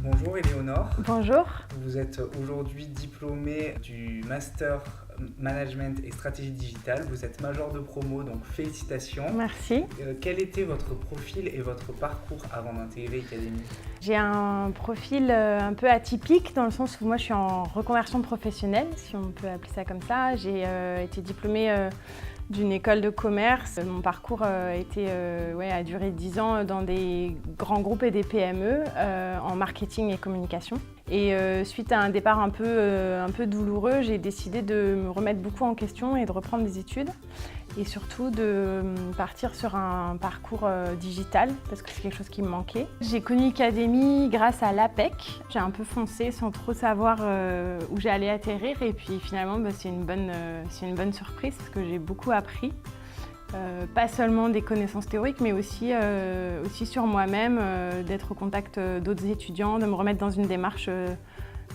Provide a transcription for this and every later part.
Bonjour Éléonore, Bonjour. vous êtes aujourd'hui diplômée du Master Management et Stratégie Digitale, vous êtes major de promo, donc félicitations. Merci. Quel était votre profil et votre parcours avant d'intégrer Icademy? J'ai un profil un peu atypique dans le sens où moi je suis en reconversion professionnelle, si on peut appeler ça comme ça. J'ai été diplômée d'une école de commerce. Mon parcours a duré 10 ans dans des grands groupes et des PME en marketing et communication. Et suite à un départ un peu douloureux, j'ai décidé de me remettre beaucoup en question et de reprendre des études. Et surtout de partir sur un parcours digital parce que c'est quelque chose qui me manquait. J'ai connu Icademy grâce à l'APEC. J'ai un peu foncé sans trop savoir où j'allais atterrir et puis finalement c'est une bonne surprise parce que j'ai beaucoup appris. Pas seulement des connaissances théoriques mais aussi sur moi-même, d'être au contact d'autres étudiants, de me remettre dans une démarche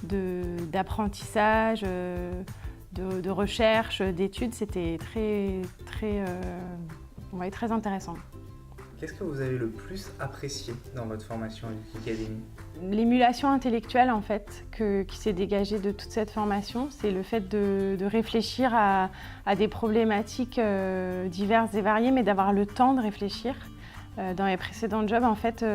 d'apprentissage. De recherche, d'études, c'était très intéressant. Qu'est-ce que vous avez le plus apprécié dans votre formation à Icademy? L'émulation intellectuelle en fait, qui s'est dégagée de toute cette formation, c'est le fait de réfléchir à des problématiques diverses et variées, mais d'avoir le temps de réfléchir. Dans mes précédents jobs, en fait,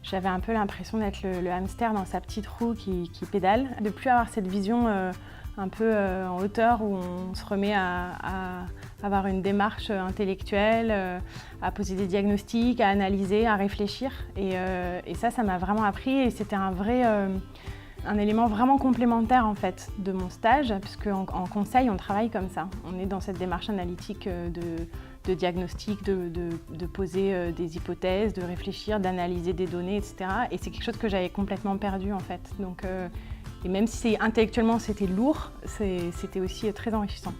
j'avais un peu l'impression d'être le hamster dans sa petite roue qui pédale, de plus avoir cette vision un peu en hauteur où on se remet à avoir une démarche intellectuelle, à poser des diagnostics, à analyser, à réfléchir. Et ça m'a vraiment appris et c'était un élément vraiment complémentaire en fait de mon stage, puisque en conseil on travaille comme ça. On est dans cette démarche analytique de diagnostic, de poser des hypothèses, de réfléchir, d'analyser des données, etc. Et c'est quelque chose que j'avais complètement perdu en fait. Donc, et même si intellectuellement c'était lourd, c'était aussi très enrichissant.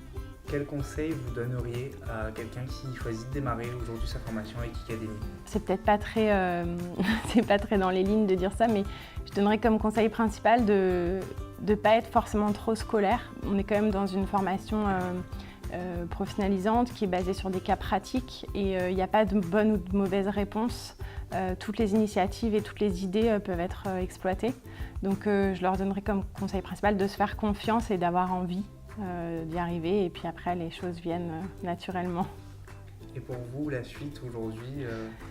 Quel conseil vous donneriez à quelqu'un qui choisit de démarrer aujourd'hui sa formation avec Icademy? C'est peut-être pas c'est pas très dans les lignes de dire ça, mais je donnerais comme conseil principal de ne pas être forcément trop scolaire. On est quand même dans une formation professionnalisante qui est basée sur des cas pratiques et il n'y a pas de bonne ou de mauvaise réponse. Toutes les initiatives et toutes les idées peuvent être exploitées. Donc je leur donnerais comme conseil principal de se faire confiance et d'avoir envie d'y arriver et puis après les choses viennent naturellement. Et pour vous, la suite aujourd'hui,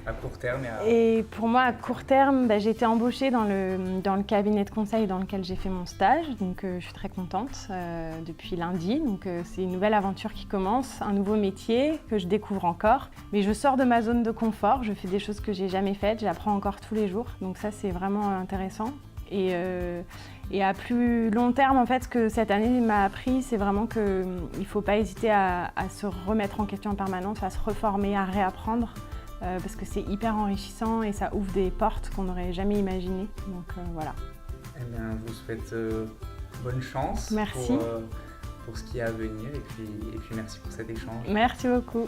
à court terme Et pour moi, à court terme, j'ai été embauchée dans le cabinet de conseil dans lequel j'ai fait mon stage. Donc je suis très contente depuis lundi. Donc c'est une nouvelle aventure qui commence, un nouveau métier que je découvre encore. Mais je sors de ma zone de confort, je fais des choses que j'ai jamais faites, j'apprends encore tous les jours. Donc ça, c'est vraiment intéressant. Et à plus long terme, en fait, ce que cette année m'a appris, c'est vraiment qu'il ne faut pas hésiter à se remettre en question en permanence, à se reformer, à réapprendre, parce que c'est hyper enrichissant et ça ouvre des portes qu'on n'aurait jamais imaginées. Donc voilà. Eh bien, je vous souhaite bonne chance Merci. pour ce qui est à venir et puis merci pour cet échange. Merci beaucoup.